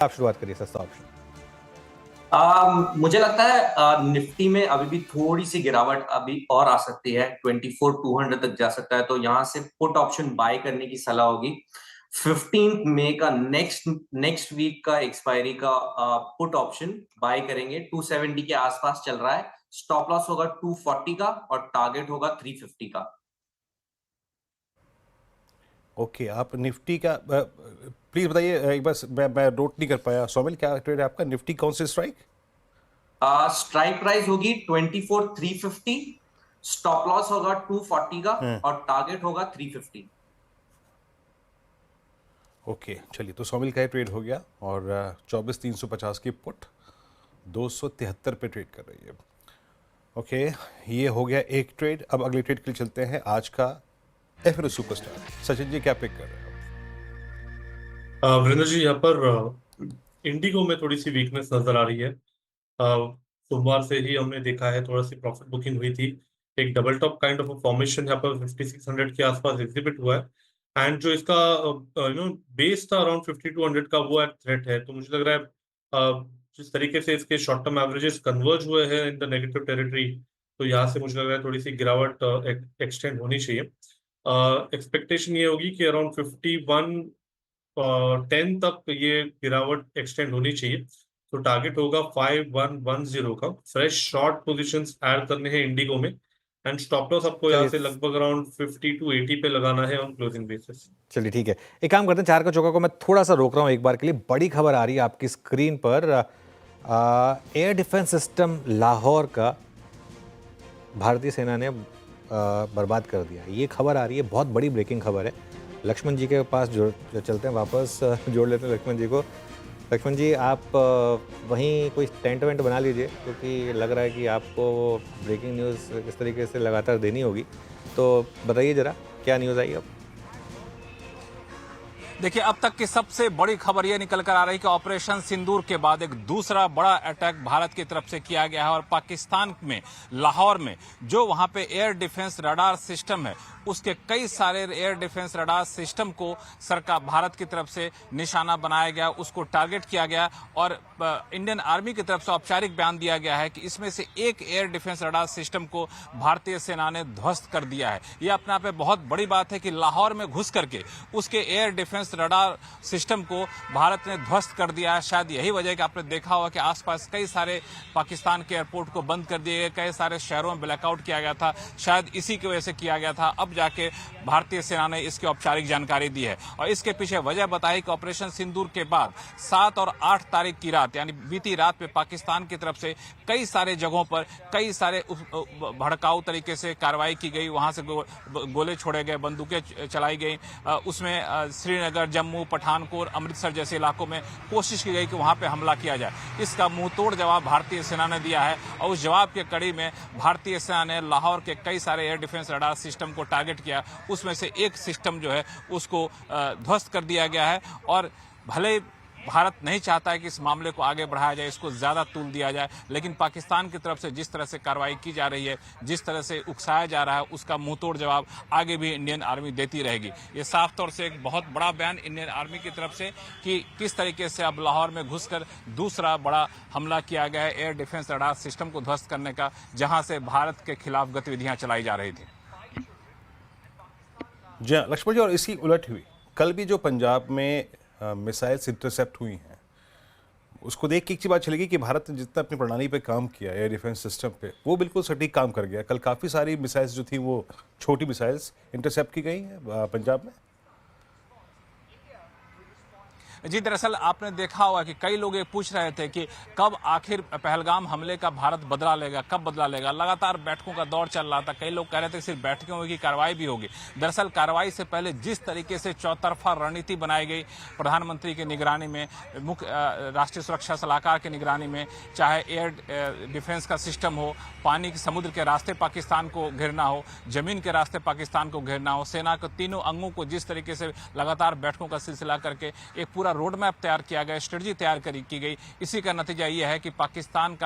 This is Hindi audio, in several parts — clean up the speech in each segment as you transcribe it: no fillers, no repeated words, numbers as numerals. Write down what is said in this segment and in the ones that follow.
आप शुरुआत करिए सस्ता ऑप्शन। मुझे लगता है निफ्टी में अभी भी थोड़ी सी गिरावट अभी और आ सकती है। 24,200 तक जा सकता है, तो यहां से पुट ऑप्शन बाय करने की सलाह होगी। 15 मई का नेक्स्ट नेक्स्ट वीक का एक्सपायरी का पुट ऑप्शन बाय करेंगे। 270 के आसपास चल रहा है। स्टॉप लॉस होगा 240 का और टारगेट होगा 350 का। ओके, आप निफ्टी का प्लीज बताइए एक बार, मैं नोट नहीं कर पाया। सोमिल, क्या ट्रेड है आपका? निफ्टी कौन सी स्ट्राइक? स्ट्राइक प्राइस होगी 24,350। स्टॉप लॉस होगा 240 का और टारगेट होगा 350। ओके, चलिए, तो सोमिल का ट्रेड हो गया और 24,350 की पुट 273 पे ट्रेड कर रही है। ओके, ये हो गया एक ट्रेड। अब अगले ट्रेड के लिए चलते हैं। आज का एफ सुपरस्टार सचिन जी, क्या पिक कर रहे हो? वीरेंद्र जी, यहाँ पर इंडिगो में थोड़ी सी वीकनेस नजर आ रही है। सोमवार से ही हमने देखा है, थोड़ा सी प्रॉफिट बुकिंग हुई थी। एक double top kind of formation यहाँ पर 5600 के आसपास एग्जिबिट हुआ है। एंड जो इसका बेस था अराउंड 5200 का, वो एक थ्रेट है। तो मुझे लग रहा है जिस तरीके से इसके शॉर्ट टर्म एवरेजेस कन्वर्ज हुए हैं इन द नेगेटिव टेरिटरी, तो यहाँ से मुझे लग रहा है थोड़ी सी गिरावट एक्सटेंड होनी चाहिए। एक्सपेक्टेशन ये होगी कि अराउंड 5110 तक ये गिरावट एक्सटेंड होनी चाहिए। तो टारगेट होगा 5110 का। फ्रेश शॉर्ट पोजीशंस ऐड करने हैं इंडिगो में। एंड स्टॉप लॉस आपको यहाँ चलिए से लगभग अराउंड 50 to 80 पे लगाना है ऑन क्लोजिंग बेसिस। चलिए, ठीक है, एक काम करते हैं, चार का चौका को मैं थोड़ा सा रोक रहा हूँ एक बार के लिए। बड़ी खबर आ रही है आपकी स्क्रीन पर। एयर डिफेंस सिस्टम लाहौर का भारतीय सेना ने बर्बाद कर दिया। ये खबर आ रही है, बहुत बड़ी ब्रेकिंग खबर है। लक्ष्मण जी के पास चलते हैं, वापस जोड़ लेते हैं लक्ष्मण जी को। लक्ष्मण जी, आप वहीं कोई टेंट वेंट बना लीजिए, क्योंकि लग रहा है कि आपको ब्रेकिंग न्यूज़ इस तरीके से लगातार देनी होगी। तो बताइए ज़रा, क्या न्यूज़ आई अब? देखिए, अब तक की सबसे बड़ी खबर यह निकल कर आ रही है कि ऑपरेशन सिंदूर के बाद एक दूसरा बड़ा अटैक भारत की तरफ से किया गया है और पाकिस्तान में लाहौर में जो वहां पे एयर डिफेंस रडार सिस्टम है, उसके कई सारे एयर डिफेंस रडार सिस्टम को सरकार भारत की तरफ से निशाना बनाया गया, उसको टारगेट किया गया। और इंडियन आर्मी की तरफ से औपचारिक बयान दिया गया है कि इसमें से एक एयर डिफेंस रडार सिस्टम को भारतीय सेना ने ध्वस्त कर दिया है। यह अपने आप में बहुत बड़ी बात है कि लाहौर में घुस करके उसके एयर डिफेंस रडार सिस्टम को भारत ने ध्वस्त कर दिया है। शायद यही वजह है कि आपने देखा होगा कि आसपास कई सारे पाकिस्तान के एयरपोर्ट को बंद कर दिए गए, कई सारे शहरों में ब्लैकआउट किया गया था। शायद इसी की वजह से किया गया था। अब जाके भारतीय सेना ने इसकी औपचारिक जानकारी दी है और इसके पीछे वजह बताई कि ऑपरेशन सिंदूर के बाद 7 और 8 तारीख की रात, यानी बीती रात में पाकिस्तान की तरफ से कई सारे जगहों पर कई सारे भड़काऊ तरीके से कार्रवाई की गई। वहां से गोले छोड़े गए, बंदूकें चलाई गई। उसमें श्रीनगर, जम्मू, पठानकोट, अमृतसर जैसे इलाकों में कोशिश की गई कि वहां पे हमला किया जाए। इसका मुंहतोड़ जवाब भारतीय सेना ने दिया है और उस जवाब के कड़ी में भारतीय सेना ने लाहौर के कई सारे एयर डिफेंस रडार सिस्टम को टारगेट किया। उसमें से एक सिस्टम जो है उसको ध्वस्त कर दिया गया है। और भले भारत नहीं चाहता है कि इस मामले को आगे बढ़ाया जाए, इसको ज्यादा तूल दिया जाए, लेकिन पाकिस्तान की तरफ से जिस तरह से कार्रवाई की जा रही है, जिस तरह से उकसाया जा रहा है, उसका मुंहतोड़ जवाब आगे भी इंडियन आर्मी देती रहेगी। ये साफ तौर से एक बहुत बड़ा बयान इंडियन आर्मी की तरफ से कि किस तरीके से अब लाहौर में घुसकर दूसरा बड़ा हमला किया गया है एयर डिफेंस रडार सिस्टम को ध्वस्त करने का, जहां से भारत के खिलाफ गतिविधियां चलाई जा रही थी। जी हाँ लक्ष्मण जी, और इसकी उलट हुई कल भी जो पंजाब में मिसाइल्स इंटरसेप्ट हुई हैं, उसको देख के एक चीज बात चलेगी कि भारत ने जितना अपनी प्रणाली पे काम किया एयर डिफेंस सिस्टम पे, वो बिल्कुल सटीक काम कर गया। कल काफ़ी सारी मिसाइल्स जो थी वो छोटी मिसाइल्स इंटरसेप्ट की गई हैं पंजाब में। जी, दरअसल आपने देखा होगा कि कई लोग ये पूछ रहे थे कि कब आखिर पहलगाम हमले का भारत बदला लेगा, कब बदला लेगा। लगातार बैठकों का दौर चल रहा था। कई लोग कह रहे थे कि सिर्फ बैठकें होगी, कार्रवाई भी होगी। दरअसल कार्रवाई से पहले जिस तरीके से चौतरफा रणनीति बनाई गई प्रधानमंत्री की निगरानी में, मुख्य राष्ट्रीय सुरक्षा सलाहकार की निगरानी में, चाहे एयर डिफेंस का सिस्टम हो, पानी के समुद्र के रास्ते पाकिस्तान को घेरना हो, जमीन के रास्ते पाकिस्तान को घेरना हो, सेना के तीनों अंगों को जिस तरीके से लगातार बैठकों का सिलसिला करके एक पूरा पूरा रोड मैप तैयार किया गया, स्ट्रेटजी तैयार की गई। इसी का नतीजा ये है कि पाकिस्तान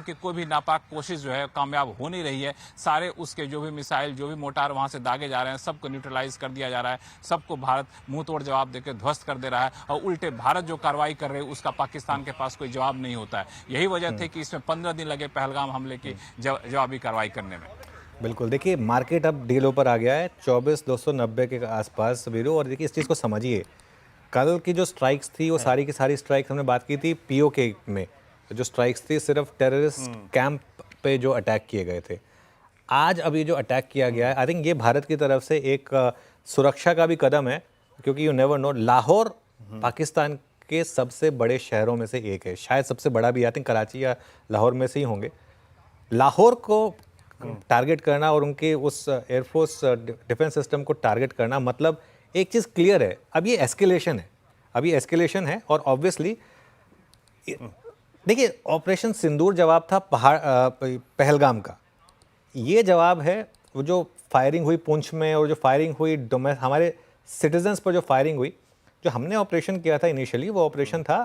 की कोई भी नापाक कोशिश जो है कामयाब हो नहीं रही है। सारे उसके जो भी मिसाइल, जो भी मोटार वहां से दागे जा रहे हैं, सबको न्यूट्रलाइज कर दिया जा रहा है। सबको भारत मुंह तोड़ जवाब देकर ध्वस्त कर दे रहा है, और उल्टे भारत जो कार्रवाई कर रहे हैं उसका पाकिस्तान के पास कोई जवाब नहीं होता है। यही वजह थी कि इसमें 15 दिन लगे पहलगाम हमले की जवाबी कार्रवाई करने में। बिल्कुल, देखिए मार्केट अब डे लो पर आ गया है 24,290 के आसपास वीरू। और देखिए इस चीज़ को समझिए, कल की जो स्ट्राइक्स थी वो सारी की सारी स्ट्राइक्स हमने बात की थी पीओके में, जो स्ट्राइक्स थी सिर्फ टेररिस्ट कैंप पे जो अटैक किए गए थे। आज अभी जो अटैक किया गया है, आई थिंक ये भारत की तरफ से एक सुरक्षा का भी कदम है, क्योंकि you never know, Lahore Pakistan के सबसे बड़े शहरों में से एक है, शायद सबसे बड़ा भी, आई थिंक कराची या लाहौर में से ही होंगे। लाहौर को टारगेट करना और उनके उस एयरफोर्स डिफेंस सिस्टम को टारगेट करना, मतलब एक चीज़ क्लियर है, अब ये एस्केलेशन है। और ऑब्वियसली देखिए, ऑपरेशन सिंदूर जवाब था पहलगाम का, ये जवाब है वो जो फायरिंग हुई पुंछ में, और जो फायरिंग हुई हमारे सिटीजन्स पर जो फायरिंग हुई। जो हमने ऑपरेशन किया था इनिशियली, वो ऑपरेशन था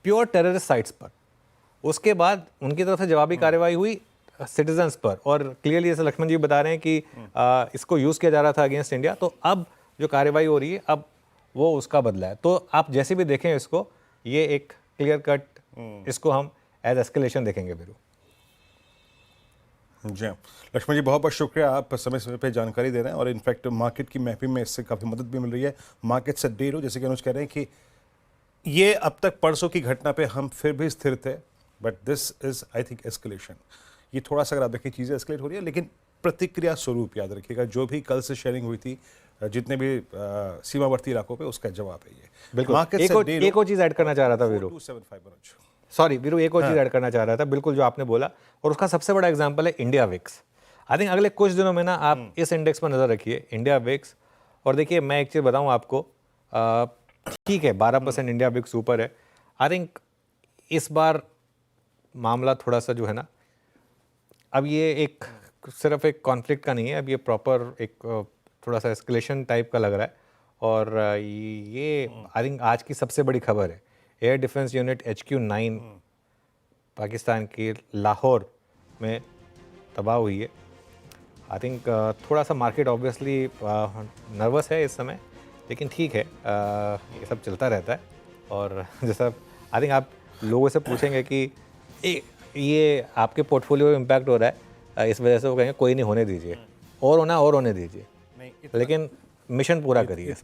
प्योर टेररिस्ट साइट्स पर। उसके बाद उनकी तरफ से जवाबी कार्रवाई हुई सिटीजन्स पर, और क्लियरली जैसे लक्ष्मण जी बता रहे हैं कि इसको यूज़ किया जा रहा था अगेंस्ट इंडिया। तो अब जो कार्रवाई हो रही है, अब वो उसका बदला है। तो आप जैसे भी देखें इसको, ये एक क्लियर कट, इसको हम एज एस्केलेशन देखेंगे वीरू। जी हाँ, लक्ष्मण जी बहुत बहुत शुक्रिया, आप समय समय पे जानकारी दे रहे हैं, और इनफैक्ट मार्केट की मैपिंग में इससे काफ़ी मदद भी मिल रही है। मार्केट से डे लो, जैसे कि अनुज कह रहे हैं कि ये अब तक परसों की घटना पे हम फिर भी स्थिर थे, but this is I think escalation. ये थोड़ा सा अगर आप देखिए चीज़ें एस्केलेट हो रही है, लेकिन प्रतिक्रिया स्वरूप याद रखिएगा, जो भी कल से शेयरिंग हुई थी जितने भी सीमावर्ती इलाकों पे, उसका जवाब है ये। बिल्कुल, मार्केट एक और चीज़ ऐड करना चाह रहा था वीरू, 275 मनोज। सॉरी वीरू, एक और चीज़ ऐड करना चाह रहा था, बिल्कुल जो आपने बोला, और उसका सबसे बड़ा एग्जांपल है इंडिया विक्स। आई थिंक अगले कुछ दिनों में ना आप इस इंडेक्स पर नज़र रखिए, इंडिया विक्स। और देखिए मैं एक चीज़ बताऊं आपको, ठीक है 12% इंडिया विक्स ऊपर है। आई थिंक इस बार मामला थोड़ा सा जो है ना, अब ये एक सिर्फ एक कॉन्फ्लिक्ट का नहीं है, अब ये प्रॉपर एक थोड़ा सा एस्केलेशन टाइप का लग रहा है। और ये आई थिंक आज की सबसे बड़ी खबर है, air defence unit HQ-9 Pakistan के लाहौर में तबाह हुई है। आई थिंक थोड़ा सा मार्केट ऑब्वियसली नर्वस है इस समय, लेकिन ठीक है, ये सब चलता रहता है। और जैसा आई थिंक आप लोगों से पूछेंगे कि ये आपके पोर्टफोलियो में इम्पैक्ट हो रहा है, इस वजह से वो कहेंगे कोई नहीं, होने दीजिए, और होने दीजिए, लेकिन मिशन पूरा करिए।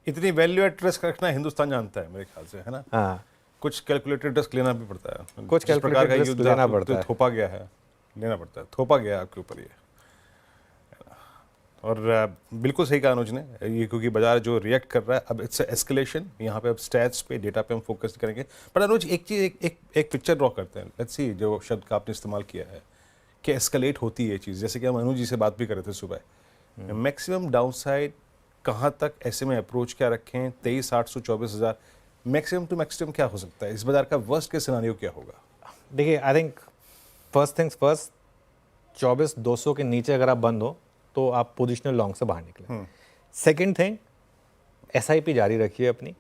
इतनी वैल्यू एट रिस्क रखना हिंदुस्तान जानता है मेरे ख्याल से, है ना। हाँ, कुछ कैलकुलेटेड रिस्क लेना भी पड़ता है, कुछ जिस प्रकार का calculated युद्ध risk लेना आपको पड़ता है। थोपा गया है, लेना पड़ता है, थोपा गया आपके ऊपर ये। और बिल्कुल सही कहा अनुज ने, ये क्योंकि बाजार जो रिएक्ट कर रहा है, अब इट्स एस्केलेशन। यहाँ पे अब स्टैट्स पे, डेटा पे हम फोकस करेंगे। पर अनुज एक चीज़, एक पिक्चर ड्रॉ करते हैं। लेट्स सी, जो शब्द का आपने इस्तेमाल किया है कि एस्केलेट होती है ये चीज़, जैसे कि हम अनुज जी से बात भी कर रहे थे सुबह, मैक्सिमम डाउनसाइड कहाँ तक, ऐसे में अप्रोच क्या रखें, 23,800 से 24,000 मैक्सिमम टू मैक्सिमम क्या हो सकता है, इस बाजार का वर्स्ट के सिनारियो क्या होगा? देखिए I think first things first, 24,200 के नीचे अगर आप बंद हो तो आप पोजिशनल लॉन्ग से बाहर निकलें। सेकेंड थिंग, SIP जारी रखिए अपनी,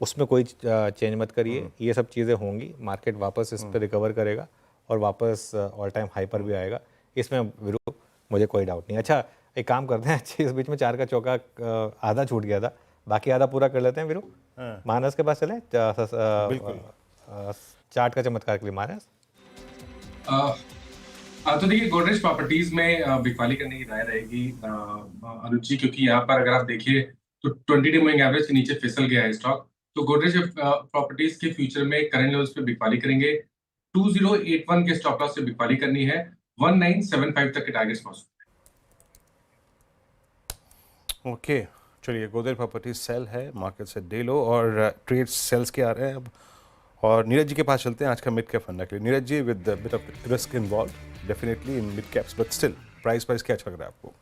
उसमें कोई चेंज मत करिए। ये सब चीज़ें होंगी, मार्केट वापस इस पर रिकवर करेगा और वापस ऑल टाइम हाई पर भी आएगा, इसमें वीरू मुझे कोई डाउट नहीं। अच्छा एक काम करते हैं, इस बीच में 4 का चौका आधा छूट गया था, बाकी आधा पूरा कर लेते हैं वीरू। मानस के पास चले, बिल्कुल। चार्ट का चमत्कार के लिए मानस। तो देखिए, गोदरेज प्रॉपर्टीज में बिकवाली करने की राय रहेगी अनुज जी, क्योंकि यहाँ पर अगर आप देखिए तो 20-डे मूविंग एवरेज के नीचे फिसल गया है स्टॉक। तो गोदरेज प्रॉपर्टीज के फ्यूचर में करंट लेवल्स पे बिकवाली करेंगे। 2081 के स्टॉप लॉस से बिकवाली करनी है, 1975 तक के टारगेट्स पहुंच। ओके, चलिए, गोदरेज प्रॉपर्टी सेल है, मार्केट से डे लो, और ट्रेड सेल्स के आ रहे हैं अब। और नीरज जी के पास चलते हैं आज का मिड कैप फंड के लिए। Neeraj ji, with bit of risk involve definitely in mid caps, but still price क्या अच्छा लग रहा है आपको?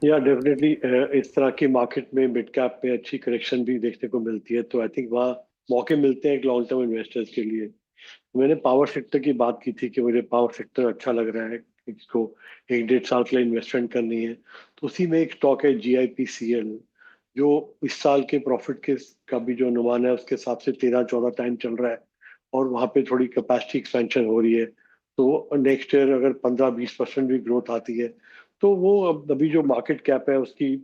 या डेफिनेटली इस तरह की मार्केट में मिड कैप में अच्छी करेक्शन भी देखने को मिलती है, तो आई थिंक वहाँ मौके मिलते हैं एक लॉन्ग टर्म इन्वेस्टर्स के लिए। मैंने पावर सेक्टर की बात की थी कि मुझे पावर सेक्टर अच्छा लग रहा है, इसको 1-1.5 साल के लिए इन्वेस्टमेंट करनी है। तो उसी में एक स्टॉक है GIPCL, जो इस साल के प्रॉफिट के का भी जो अनुमान है उसके हिसाब से 13-14 टाइम चल रहा है और वहाँ पे थोड़ी कैपेसिटी एक्सपेंशन हो रही है। तो नेक्स्ट ईयर अगर 15-20% भी ग्रोथ आती है तो वो अभी जो मार्केट कैप है उसकी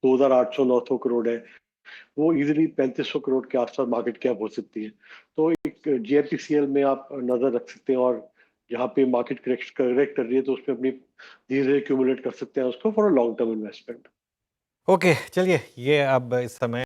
2,800-900 करोड़ है, वो इजीली 3500 करोड़ के आसपास मार्केट कैप हो सकती है। तो एक जीआईपीसीएल में आप नजर रख सकते हैं और जहाँ पे मार्केट करेक्ट कर रही है तो उसमें अपनी धीरे एक्यूमुलेट कर सकते हैं उसको for a long term investment. Okay, चलिए ये अब इस समय